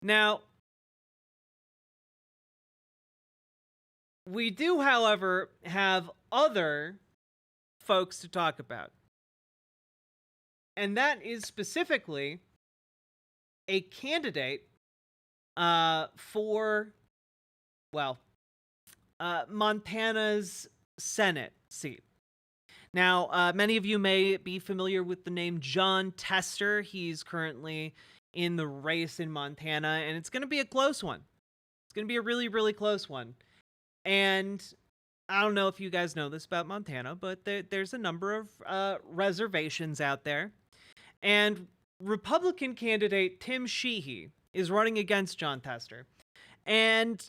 Now, we do, however, have other folks to talk about. And that is specifically a candidate for, well, Montana's Senate seat. Now, many of you may be familiar with the name Jon Tester. He's currently in the race in Montana, and it's going to be a close one. It's going to be a really, really close one. And I don't know if you guys know this about Montana, but there's a number of reservations out there. And Republican candidate Tim Sheehy is running against Jon Tester. And,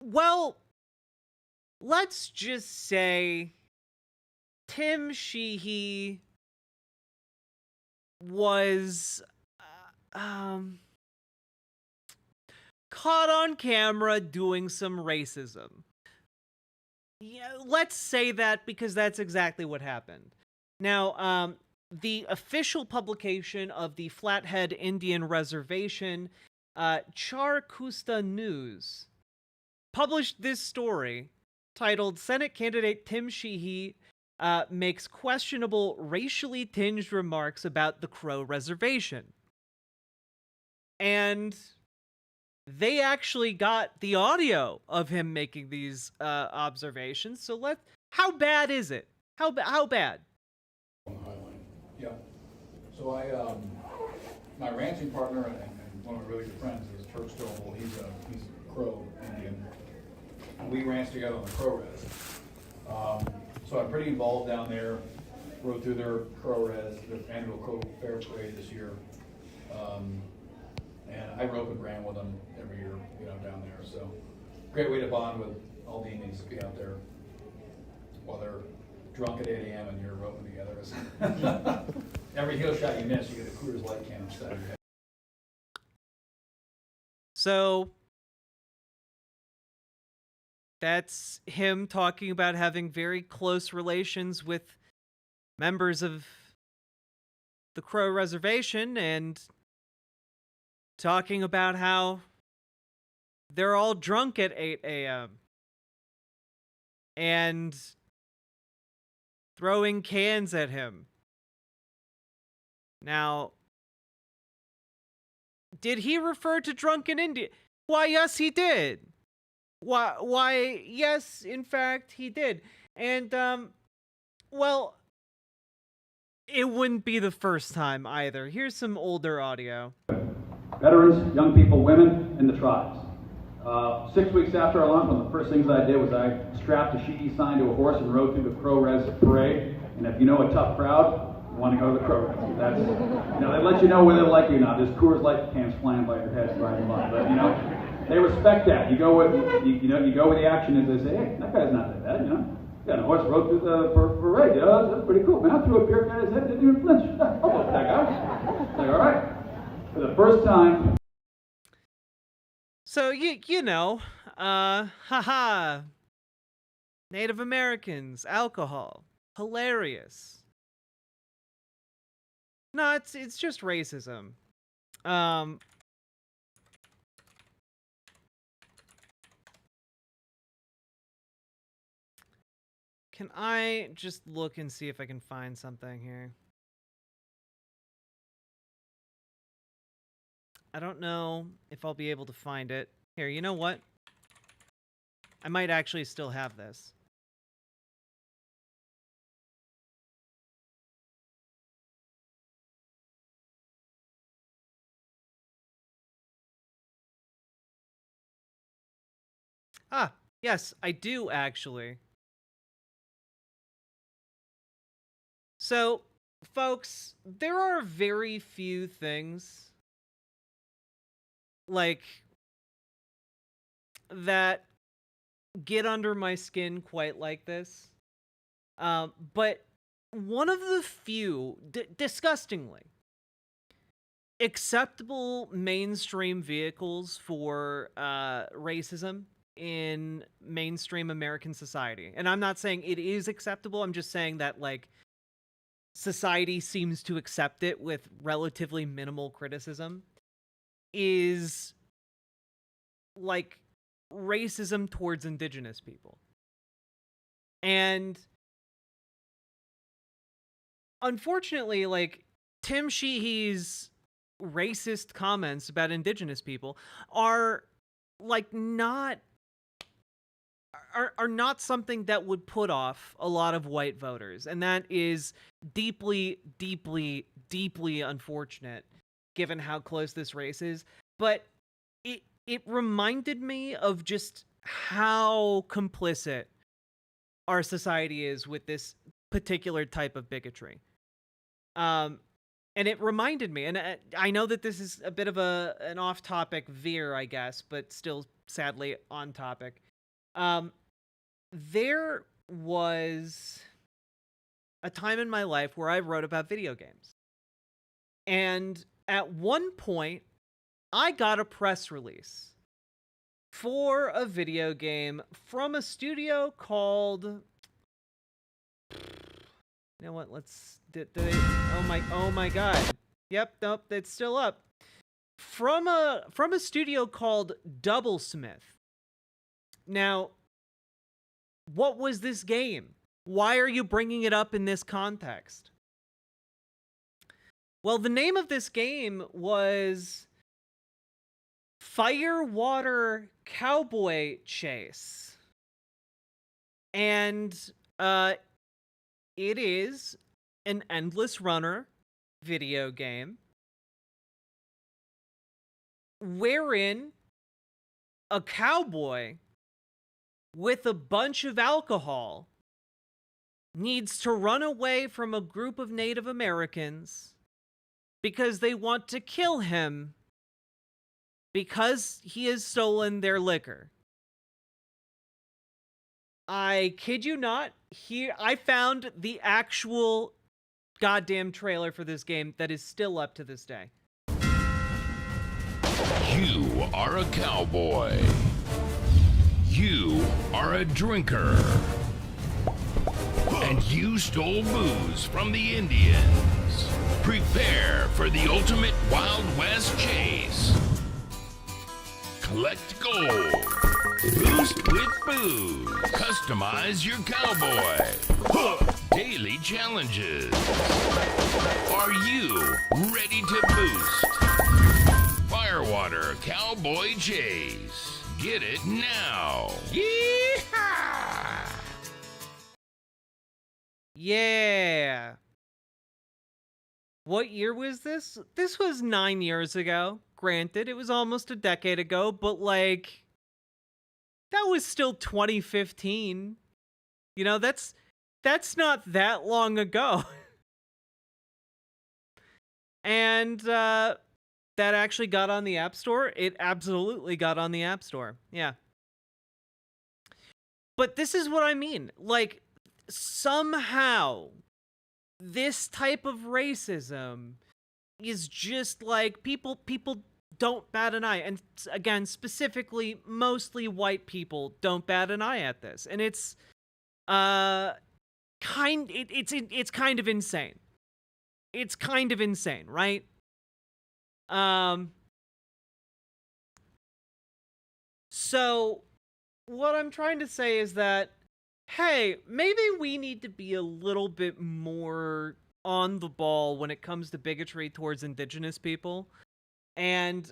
well, let's just say Tim Sheehy was caught on camera doing some racism. Yeah, let's say that because that's exactly what happened. Now, the official publication of the Flathead Indian Reservation, Charcusta News, published this story titled Senate Candidate Tim Sheehy makes questionable racially tinged remarks about the Crow Reservation. And they actually got the audio of him making these observations. So how bad is it? How bad? Yeah. So my ranching partner and one of my really good friends is Turk Stovall. He's a Crow Indian. And we ranch together on the Crow Res. So I'm pretty involved down there. Rode through their Crow Res, their annual Crow Fair Parade this year. And I rope and ran with them every year, down there. So great way to bond with all the Indians to be out there while they're drunk at 8 a.m. and you're roping together. Every hill shot you miss, you get a Coors Light can instead of your head. So that's him talking about having very close relations with members of the Crow Reservation and talking about how they're all drunk at 8 a.m. and throwing cans at him. Now, did he refer to drunken Indian? Why, yes, he did. Why, yes, in fact, he did. And, well, it wouldn't be the first time either. Here's some older audio. Veterans, young people, women, and the tribes. 6 weeks after I launched, one of the first things I did was I strapped a Sheehy sign to a horse and rode through the Crow Res parade. And if you know a tough crowd, you want to go to the Crow Res. That's, they let you know whether they like you or not. There's Coors Light cans flying by your head riding by, but they respect that. You go with you go with the action as they say, hey, that guy's not that bad, Yeah, the horse rode through the parade. That's pretty cool. Man, I threw a beer can at his head, didn't even flinch. I'll look at that guy. It's like, all right. For the first time. So, Native Americans, alcohol, hilarious. No, it's just racism. Can I just look and see if I can find something here? I don't know if I'll be able to find it. Here, you know what? I might actually still have this. Ah, yes, I do actually. So, folks, there are very few things that get under my skin quite like this. But one of the few, disgustingly, acceptable mainstream vehicles for racism in mainstream American society. And I'm not saying it is acceptable. I'm just saying that, society seems to accept it with relatively minimal criticism. is like racism towards Indigenous people. And unfortunately, like, Tim Sheehy's racist comments about Indigenous people are like not are not something that would put off a lot of white voters, and that is deeply, deeply, deeply unfortunate given how close this race is. But it reminded me of just how complicit our society is with this particular type of bigotry. And it reminded me, and I know that this is a bit of an off-topic veer, I guess, but still sadly on topic. There was a time in my life where I wrote about video games. And at one point, I got a press release for a video game from a studio called... You know what? Let's... Oh my god. Yep, nope, it's still up. From a studio called Doublesmith. Now, what was this game? Why are you bringing it up in this context? Well, the name of this game was Firewater Cowboy Chase. And it is an endless runner video game wherein a cowboy with a bunch of alcohol needs to run away from a group of Native Americans because they want to kill him because he has stolen their liquor. I kid you not, here I found the actual goddamn trailer for this game that is still up to this day. You are a cowboy. You are a drinker. And you stole booze from the Indians. Prepare for the ultimate Wild West chase. Collect gold. Boost with booze. Customize your cowboy. Daily challenges. Are you ready to boost? Firewater Cowboy Chase. Get it now. Yeehaw! Yeah. What year was this? This was 9 years ago. Granted, it was almost a decade ago, but like, that was still 2015. You know, that's not that long ago. And that actually got on the App Store. It absolutely got on the App Store. Yeah. But this is what I mean. Like, somehow this type of racism is just like people don't bat an eye, and again, specifically mostly white people don't bat an eye at this, and it's kind of insane. It's kind of insane, right? So what I'm trying to say is that, hey, maybe we need to be a little bit more on the ball when it comes to bigotry towards Indigenous people. And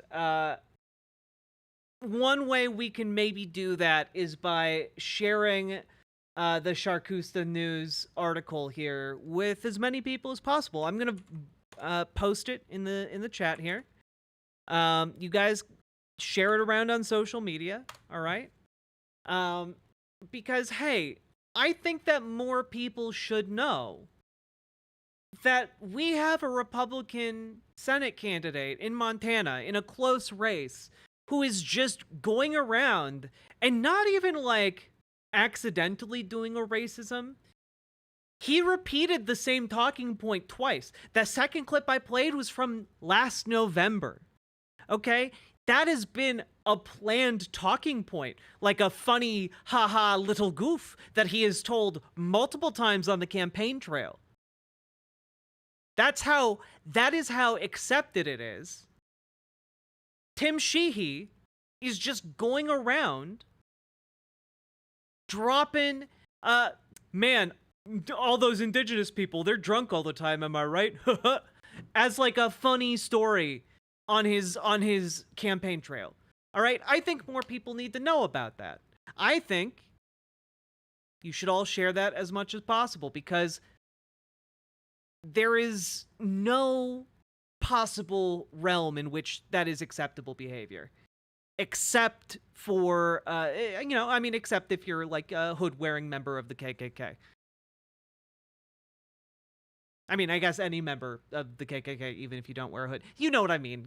one way we can maybe do that is by sharing the Charcusta News article here with as many people as possible. I'm gonna post it in the chat here. You guys share it around on social media, all right? Because, hey, I think that more people should know that we have a Republican Senate candidate in Montana in a close race who is just going around and not even like accidentally doing a racism. He repeated the same talking point twice. The second clip I played was from last November. Okay? That has been a planned talking point, like a funny, haha, little goof that he has told multiple times on the campaign trail. That is how accepted it is Tim Sheehy is just going around dropping, man, all those Indigenous people, they're drunk all the time, am I right? As like a funny story on his campaign trail. All right, I think more people need to know about that. I think you should all share that as much as possible, because there is no possible realm in which that is acceptable behavior. Except for, except if you're like a hood-wearing member of the KKK. I mean, I guess any member of the KKK, even if you don't wear a hood. You know what I mean.